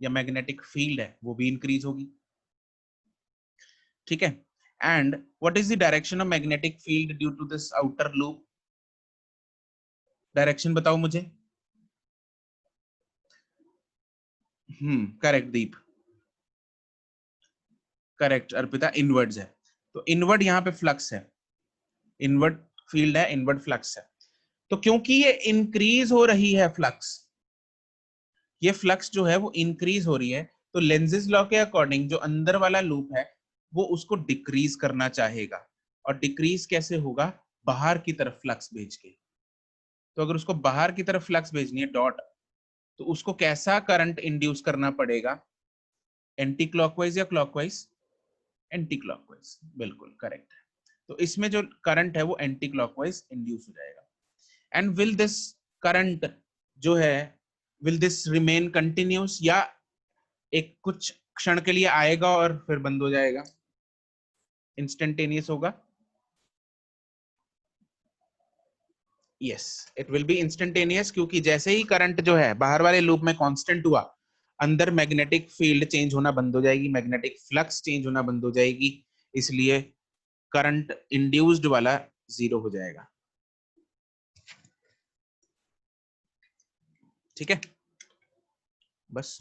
या मैग्नेटिक फील्ड है वो भी इंक्रीज होगी। ठीक है, and what is the direction of magnetic field due to this outer loop? Direction बताओ मुझे। Correct Deep, correct Arpita, inwards है। तो इनवर्ड यहाँ पे फ्लक्स है, इनवर्ड फील्ड है, इनवर्ड फ्लक्स है। तो क्योंकि ये इंक्रीज हो रही है फ्लक्स, ये फ्लक्स जो है वो इंक्रीज हो रही है, तो लेंजिस लॉ के अकॉर्डिंग जो अंदर वाला लूप है वो उसको डिक्रीज करना चाहेगा। और डिक्रीज कैसे होगा? बाहर की तरफ फ्लक्स भेज के। तो अगर उसको बाहर की तरफ फ्लक्स भेजनी है डॉट, तो उसको कैसा करंट इंड्यूस करना पड़ेगा? एंटी क्लॉकवाइज या क्लॉकवाइज? एंटी क्लॉकवाइज, बिल्कुल करेक्ट है। तो इसमें जो करंट है वो एंटी क्लॉकवाइज इंड्यूस हो जाएगा। एंड विल दिस करंट जो है, विल दिस रिमेन कंटिन्यूस, या एक कुछ क्षण के लिए आएगा और फिर बंद हो जाएगा, इंस्टेंटेनियस होगा? Yes, it will be instantaneous, क्योंकि जैसे ही करंट जो है बाहर वाले लूप में कांस्टेंट हुआ, अंदर मैग्नेटिक फील्ड चेंज होना बंद हो जाएगी, मैग्नेटिक फ्लक्स चेंज होना बंद हो जाएगी, इसलिए करंट इंड्यूस्ड वाला जीरो हो जाएगा। ठीक है, बस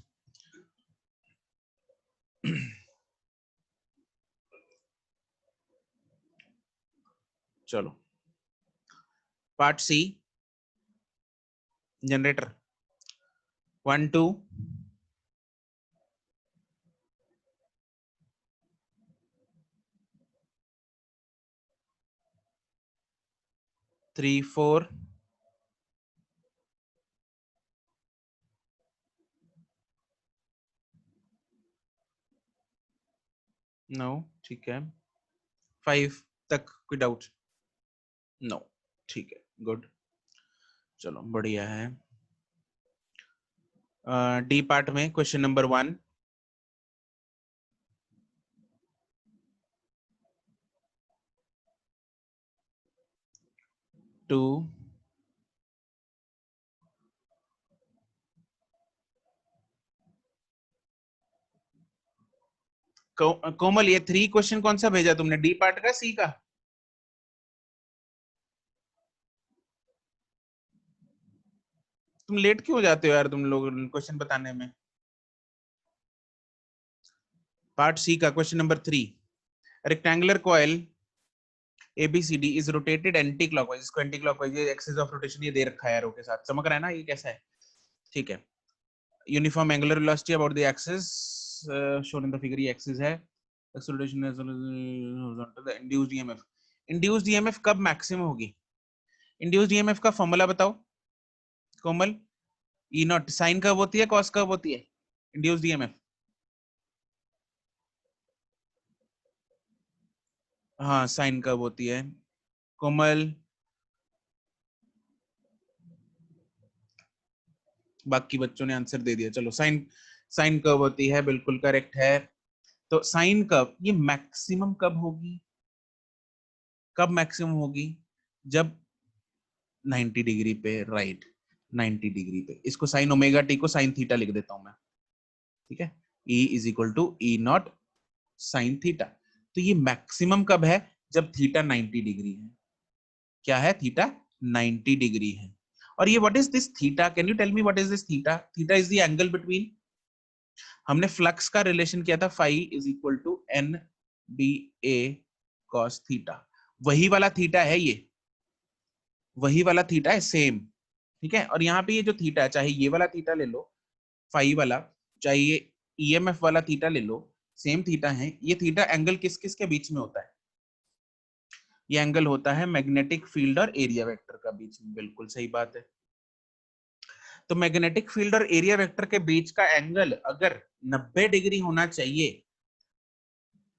चलो पार्ट सी, जनरेटर 1 2 3 4 नो, ठीक है, 5 तक कोई डाउट? नो, ठीक है, गुड, चलो बढ़िया है। डी पार्ट में क्वेश्चन नंबर 1, टू कोमल, ये 3 क्वेश्चन कौन सा भेजा तुमने, डी पार्ट का सी का? तुम लेट क्यों हो जाते हो यार तुम लोग क्वेश्चन बताने में? पार्ट सी का question number 3, rectangular coil ABCD is rotated anti clockwise. इसको anti clockwise axis of rotation ये दे रखा है एरो के साथ, समझ रहा है ना ये कैसा है? ठीक है। Uniform angular velocity about the axis shown in the figure, ये एक्सिस है। Acceleration is horizontal. The induced EMF, induced EMF कब मैक्सिमम होगी? इंड्यूस्ड ईएमएफ का फॉर्मूला बताओ कोमल। ई नॉट साइन कब होती है, कॉस कब होती है इंड्यूस्ड ईएमएफ? हाँ साइन कब होती है कोमल? बाकी बच्चों ने आंसर दे दिया, चलो साइन, साइन कब होती है, बिल्कुल करेक्ट है। तो साइन कब, ये मैक्सिमम कब होगी, कब मैक्सिमम होगी? जब 90 डिग्री पे, राइट 90 डिग्री पे। इसको साइन ओमेगा टी को साइन थीटा लिख देता हूं मैं, ठीक है। E is equal to E naught sine theta. तो ये मैक्सिमम कब है? जब थीटा 90 डिग्री है। क्या है? थीटा 90 डिग्री है। और ये what is this theta, can you tell me what is this theta? Theta is the angle between, हमने फ्लक्स का रिलेशन किया था phi is equal to N B A cos theta, वही वाला थीटा है ये, वही वाला थीटा है सेम, ठीक है। और यहाँ पे ये जो थीटा है, चाहे ये वाला थीटा ले लो फाई वाला, चाहे ये ईएमएफ वाला थीटा ले लो, सेम थीटा है। ये थीटा एंगल किस किस के बीच में होता है? ये एंगल होता है मैग्नेटिक फील्ड और एरिया वेक्टर का बीच में, बिल्कुल सही बात है। तो मैग्नेटिक फील्ड और एरिया वेक्टर के बीच का एंगल अगर 90 डिग्री होना चाहिए,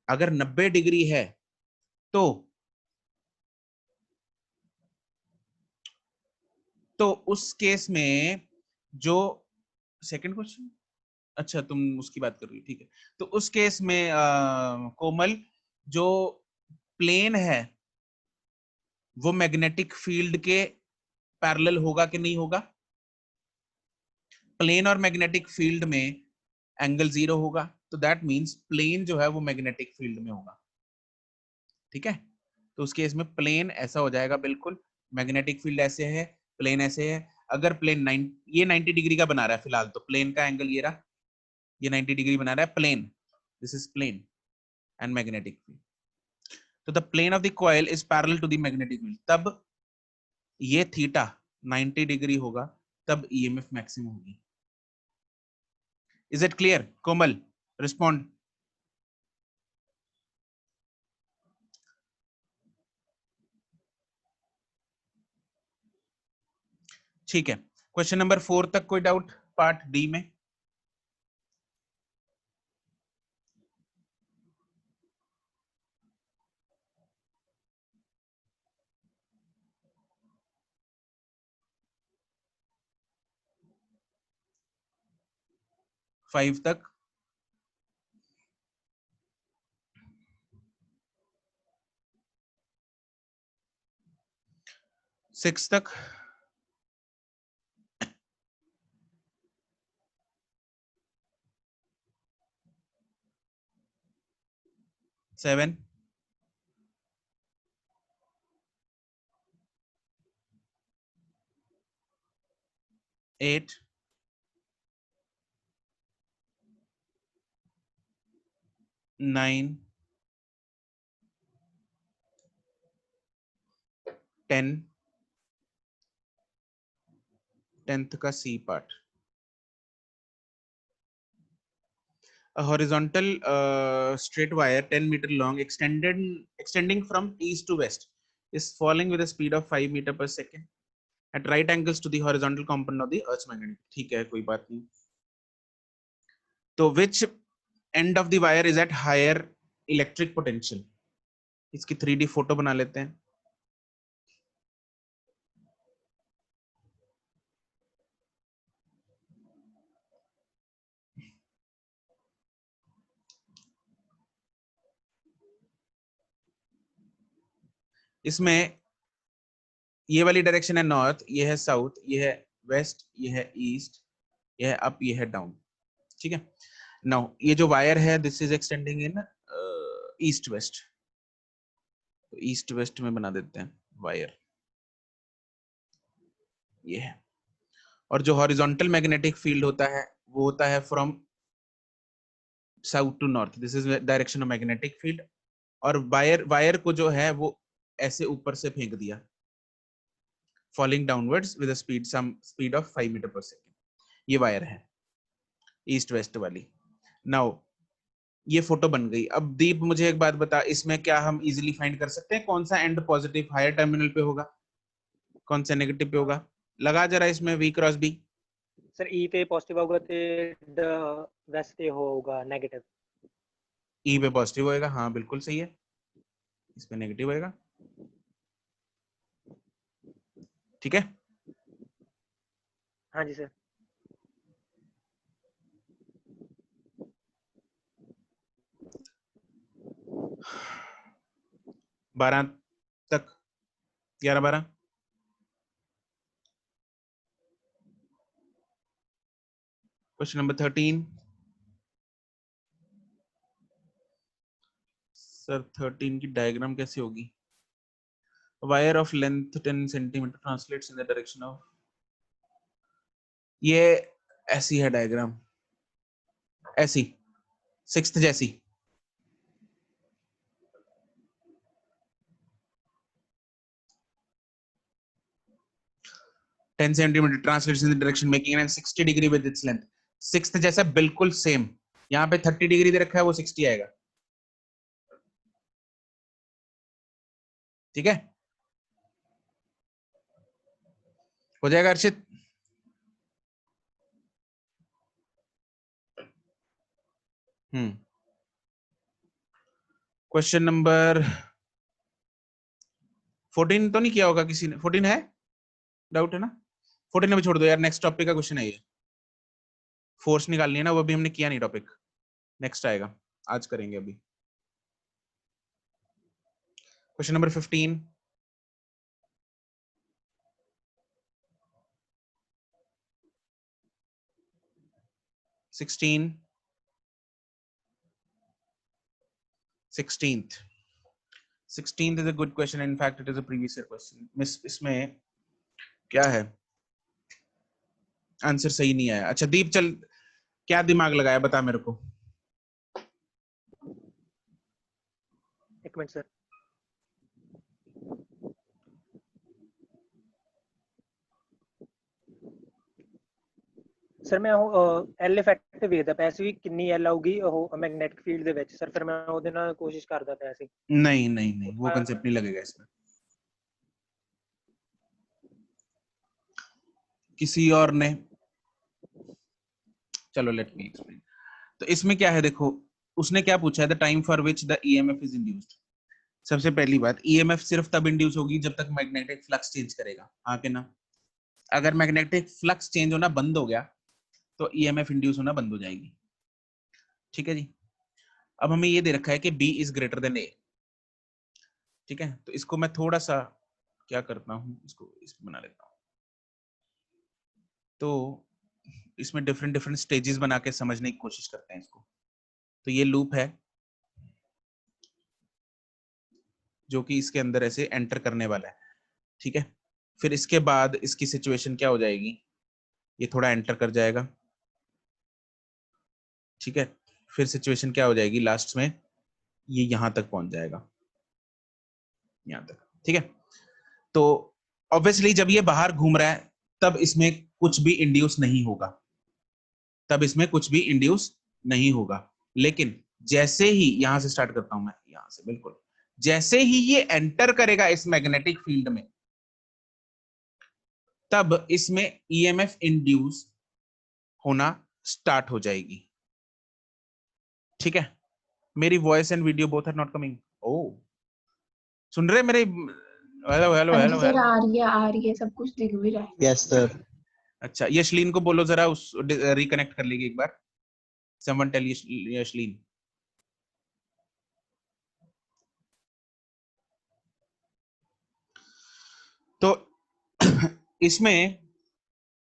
अगर 90 डिग्री है तो उस केस में जो सेकंड क्वेश्चन, अच्छा तुम उसकी बात कर रही हो, ठीक है। तो उस केस में कोमल, जो प्लेन है वो मैग्नेटिक फील्ड के पैरेलल होगा कि नहीं होगा? प्लेन और मैग्नेटिक फील्ड में एंगल 0 होगा, तो दैट मींस प्लेन जो है वो मैग्नेटिक फील्ड में होगा, ठीक है। तो उस केस में प्लेन ऐसा हो जाएगा, बिल्कुल मैग्नेटिक फील्ड ऐसे है, प्लेन ऐसे है। अगर प्लेन ये 90 डिग्री का बना रहा है फिलहाल, तो प्लेन का एंगल ये रहा, ये 90 डिग्री बना रहा है plane, this is plane and magnetic field. तो the plane of the coil is parallel to the magnetic field, तब ये थीटा 90 डिग्री होगा, तब ईएमएफ मैक्सिमम होगी। Is it clear Komal? Respond. ठीक है। क्वेश्चन नंबर 4 तक कोई डाउट पार्ट डी में? फाइव तक? सिक्स तक? सेवन? एट? नाइन? 10? 10th का सी पार्ट। A horizontal straight wire 10 meter long extending from east to west is falling with a speed of 5 meter per second at right angles to the horizontal component of the earth's magnetic, ठीक है कोई बात नहीं। तो which end of the wire is at higher electric potential? इसकी 3D photo बना लेते हैं। इसमें ये वाली डायरेक्शन है नॉर्थ, ये है साउथ, ये है वेस्ट, ये है ईस्ट, ये है अप, ये है डाउन। ठीक है, नाउ ये जो वायर है this is extending in east west, तो ईस्ट वेस्ट में बना देते हैं वायर, ये है। और जो हॉरिजॉन्टल मैग्नेटिक फील्ड होता है वो होता है from south to north, this is direction of magnetic field. और वायर को जो है वो ऐसे ऊपर से फेंक दिया, falling downwards with a speed, some speed of 5 metre per second. ये वायर है ईस्ट वेस्ट वाली। नाउ ये फोटो बन गई। अब दीप मुझे एक बात बता, इसमें क्या हम इजीली फाइंड कर सकते हैं कौन सा एंड पॉजिटिव हायर टर्मिनल पे होगा, कौन सा नेगेटिव पे होगा? लगा जरा इसमें वी क्रॉस बी। सर ई पे पॉजिटिव होगा तो वैसे ते होगा नेगेटिव। ई पे पॉजिटिव होएगा, हाँ बिल्कुल सही है, इस पे नेगेटिव होएगा। ठीक है, हाँ जी सर। बारह तक, 11-12। क्वेश्चन नंबर 13 सर, 13 की डायग्राम कैसे होगी? Wire of length 10 centimetre translates in the direction of, ये ऐसी है डायग्राम, ऐसी सिक्स्थ जैसी। Ten centimetre translates in the direction making an 60 degree with its length, sixth जैसा बिल्कुल सेम। यहाँ पे 30 डिग्री दे रखा है, वो 60 आएगा। ठीक है, हो जाएगा अर्षित? क्वेश्चन नंबर 14 तो नहीं किया होगा किसी ने? 14 है, डाउट है ना? 14 अभी छोड़ दो यार, नेक्स्ट टॉपिक का क्वेश्चन है ये, फोर्स निकालनी है ना, वो भी हमने किया नहीं टॉपिक, नेक्स्ट आएगा, आज करेंगे अभी। Question number 15 16 16th is a good question, in fact it is a previous year question। Miss इसमें क्या है, आंसर सही नहीं आया। अच्छा दीप, चल क्या दिमाग लगाया बता मेरे को। एक मिनट सर। ਸਰ ਮੈਂ ਉਹ ਐਲ ਇਫੈਕਟ ਵੇਖਦਾ ਪਿਆ ਸੀ ਵੀ ਕਿੰਨੀ ਐਲ ਆਊਗੀ ਉਹ ਮੈਗਨੈਟਿਕ ਫੀਲਡ ਦੇ ਵਿੱਚ। ਸਰ ਫਿਰ ਮੈਂ ਉਹਦੇ ਨਾਲ ਕੋਸ਼ਿਸ਼ ਕਰਦਾ ਪਿਆ ਸੀ। नहीं नहीं नहीं, वो कंसेप्ट नहीं लगेगा इसमें, किसी और ने, चलो लेट मी एक्सप्लेन। तो इसमें क्या है देखो, उसने क्या पूछा है, the time for which the EMF is induced. सबसे पहली बात, ईएमएफ सिर्फ तब इंड्यूस होगी जब तक मैग्नेटिक फ्लक्स चेंज करेगा, हाँ कि ना? अगर मैग्नेटिक फ्लक्स चेंज होना बंद हो गया तो ईएमएफ इंड्यूस होना बंद हो जाएगी। ठीक है जी, अब हमें ये दे रखा है कि B is greater than A। ठीक है, तो इसको मैं थोड़ा सा क्या करता हूं, इसको इस बना लेता हूं, तो इसमें डिफरेंट डिफरेंट स्टेजेस बना के समझने की कोशिश करते हैं इसको। तो ये लूप है जो कि इसके अंदर ऐसे एंटर करने वाला है। ठीक है, फिर इसके बाद इसकी सिचुएशन क्या हो जाएगी, ये थोड़ा एंटर कर जाएगा। ठीक है, फिर सिचुएशन क्या हो जाएगी, लास्ट में ये यहां तक पहुंच जाएगा, यहां तक। ठीक है, तो ऑब्वियसली जब ये बाहर घूम रहा है तब इसमें कुछ भी इंड्यूस नहीं होगा, तब इसमें कुछ भी इंड्यूस नहीं होगा। लेकिन जैसे ही, यहां से स्टार्ट करता हूं मैं, यहां से बिल्कुल, जैसे ही ये एंटर करेगा इस मैग्नेटिक फील्ड में, तब इसमें ईएमएफ इंड्यूस होना स्टार्ट हो जाएगी। ठीक है, मेरी voice and video both are not coming. ओ, सुन रहे मेरे? हेलो हेलो हाँ जी हेलो सर, हेलो। आ रही है, सब कुछ दिख भी रहा है। Yes sir. अच्छा, यशलीन को बोलो जरा, उस रिकनेक्ट कर लेगी एक बार, समवन टेल यशलीन। तो इसमें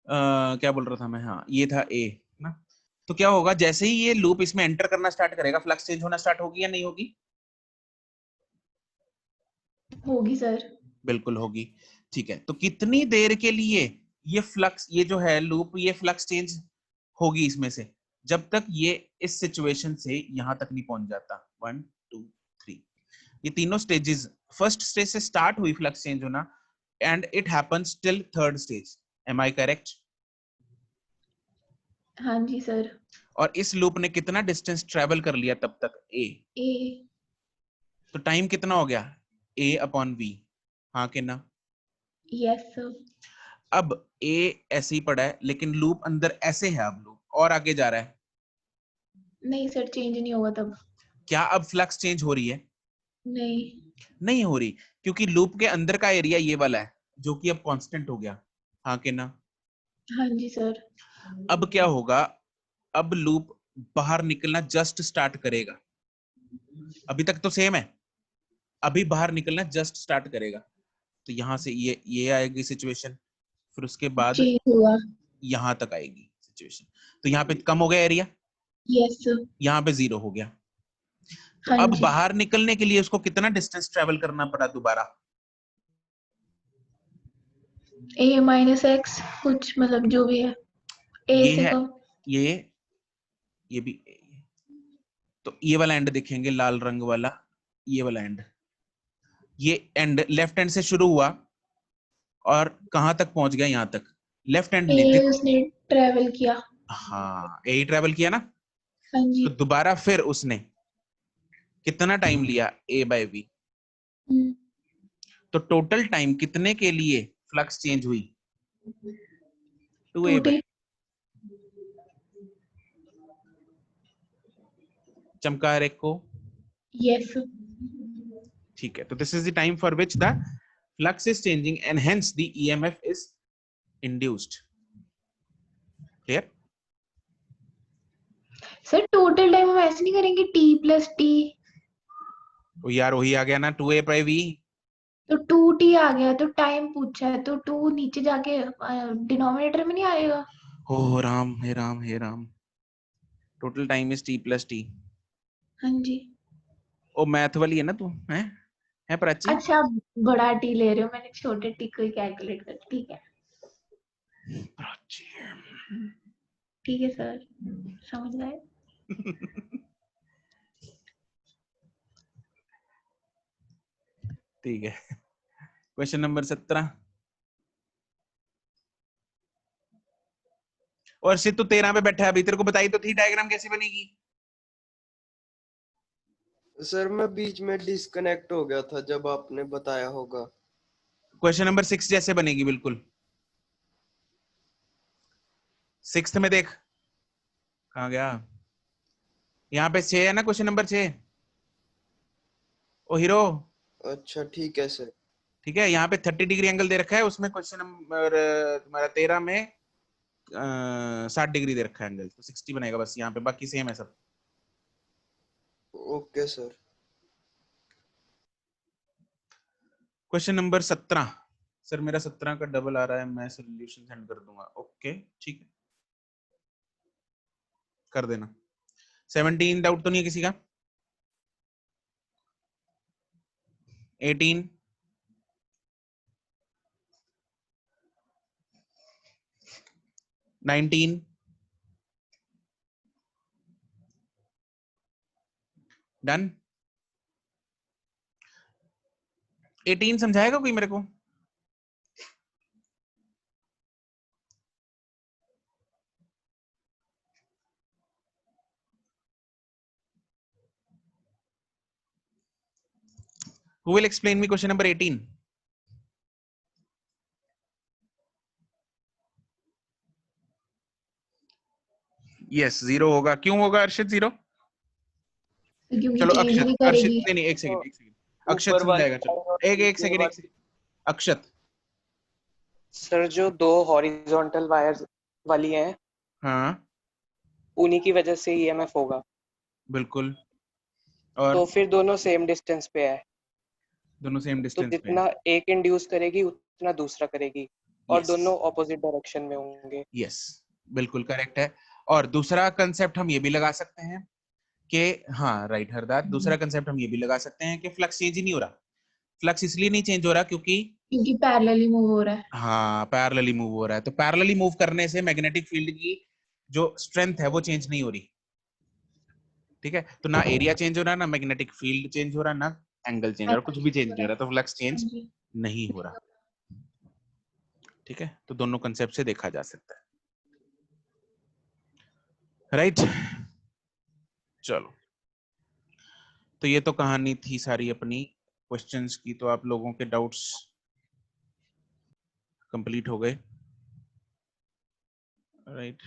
क्या बोल रहा था मैं, हाँ ये था ए ना। तो क्या होगा, जैसे ही ये लूप इसमें एंटर करना स्टार्ट करेगा, फ्लक्स चेंज होना स्टार्ट होगी या नहीं होगी? होगी सर। बिल्कुल होगी। ठीक है, तो कितनी देर के लिए ये फ्लक्स, ये जो है लूप, ये फ्लक्स चेंज होगी इसमें से, जब तक ये इस सिचुएशन से यहां तक नहीं पहुंच जाता। 1 2 3, ये तीनों स्टेजेस, फर्स्ट स्टेज से स्टार्ट हुई फ्लक्स चेंज होना and it happens till third stage. Am I correct? हाँ जी सर। और इस लूप ने कितना डिस्टेंस ट्रेवल कर लिया तब तक? ए। ए। तो टाइम कितना हो गया? ए अपॉन वी, हाँ कि ना? Yes sir. अब ए ऐसे ही पड़ा है, लेकिन लूप अंदर ऐसे है, अब लूप और आगे जा रहा है। नहीं सर, चेंज नहीं होगा तब। क्या अब फ्लक्स चेंज हो रही है? नहीं। नहीं हो रही, क्योंकि लूप के अंदर का एरिया ये वाला है जो कि अब कांस्टेंट हो गया, हाँ कि ना? हाँ जी सर। अब क्या होगा, अब लूप बाहर निकलना जस्ट स्टार्ट करेगा। अभी तक तो सेम है, अभी बाहर निकलना जस्ट स्टार्ट करेगा। तो यहां से ये आएगी सिचुएशन, फिर उसके बाद चेंज हुआ। यहां तक आएगी सिचुएशन। तो यहाँ पे कम हो गया एरिया, यस सर। यहाँ पे 0 हो गया। तो हाँ अब जी। बाहर निकलने के लिए उसको कितना डिस्टेंस ट्रेवल करना पड़ा दोबारा? ए माइनस एक्स कुछ, मतलब जो भी है, ए ये से है, कम। ये भी। तो ये वाला एंड देखेंगे, लाल रंग वाला, ये वाला एंड, ये एंड लेफ्ट हैंड से शुरू हुआ और कहां तक पहुंच गया? यहां तक। लेफ्ट हैंड ने ए उसने ट्रेवल किया। हाँ ए ट्रेवल किया ना। हाँ जी। तो दोबारा फिर उसने कितना टाइम लिया? ए बाय वी। हम्म, तो टोटल टाइम कितने के लिए फ्लक्स चेंज हुई? 2a bye. 2t। चमका रेख को। यस। ठीक है, तो this is the time for which the flux is changing and hence the EMF is induced. Clear? Sir total time हम ऐसे नहीं करेंगे, टी प्लस टी। वो यार वही आ गया ना, 2a बाय वी। तो 2t आ गया, तो टाइम पूछा है तो 2 नीचे जाके डिनोमिनेटर में नहीं आएगा? हो राम, हे राम, हे Ram. Total time is t plus T. हाँ जी। ओ मैथ वाली है ना तू, है प्राची? अच्छा, आप बड़ा टी ले रहे हो, मैंने छोटे टी को ही कैलकुलेट कर। ठीक है। प्राची। ठीक है सर, समझ गए। ठीक है, क्वेश्चन नंबर 17। और सिर्फ तू 13 पे बैठा है अभी, तेरे को बताई तो थी डायग्राम कैसे बनेगी। सर मैं बीच में डिस्कनेक्ट हो गया था जब आपने बताया होगा। क्वेश्चन नंबर 6 जैसे बनेगी बिल्कुल। 6th में देख, कहाँ गया? यहाँ पे 6 है ना, क्वेश्चन नंबर 6। ओ हीरो, अच्छा ठीक है सर। ठीक है, यहाँ पे 30 डिग्री एंगल दे रखा है, उसमें क्वेश्चन नंबर तुम्हारा 13 में 60 डिग्री दे रखा है एंगल, तो 60 बनेगा बस यहाँ पे, बाकी सेम है सब। Okay sir. Question number 17। Sir मेरा 17 का डबल आ रहा है, मैं सोल्यूशन सेंड कर दूंगा। ओके ठीक है, कर देना। 17 डाउट तो नहीं है किसी का? 18, 19, डन। 18 समझाएगा कोई मेरे को? Who will explain me question number 18? Yes, 0 होगा। क्यों होगा अर्षित 0? क्योंकि चलो चेंज अक्षत, भी अर्षित करेगी। नहीं नहीं, एक तो सेकंड, अक्षत ऊपर वाली समझाएगा। चलो और एक नीचे सेकंड, वाली। अक्षत। सर जो दो हॉरिजॉन्टल वायर्स वाली हैं, हाँ उन्हीं की वजह से ईएमएफ होगा। बिल्कुल। तो और फिर दोनों सेम डिस्टेंस पे है, दोनों सेम तो डिस्टेंस पे हैं। जितना एक इंड्यूस करेगी उतना दूसरा करेगी। और Yes. दोनों ऑपोजिट डायरेक्शन में होंगे। यस, बिल्कुल करेक्ट है। और दूसरा कंसेप्ट हम ये भी लगा सकते हैं कि हाँ राइट हरदार, दूसरा कंसेप्ट हम ये भी लगा सकते हैं कि फ्लक्स चेंज ही नहीं हो रहा। फ्लक्स इसलिए नहीं चेंज हो रहा क्योंकि पैरेलली मूव हो रहा है। हाँ पैरेलली मूव हो रहा है। तो पैरेलली मूव करने से मैग्नेटिक फील्ड की जो स्ट्रेंथ है वो चेंज नहीं हो रही। ठीक है, तो ना एरिया चेंज हो रहा, ना मैग्नेटिक फील्ड चेंज हो रहा, ना एंगल चेंज हो रहा, कुछ भी चेंज नहीं हो रहा, तो फ्लक्स चेंज हाँ जी। नहीं हो रहा। ठीक है, तो दोनों कंसेप्ट से देखा जा सकता है। राइट, चलो तो ये तो कहानी थी सारी अपनी क्वेश्चंस की। तो आप लोगों के डाउट्स कंप्लीट हो गए। राइट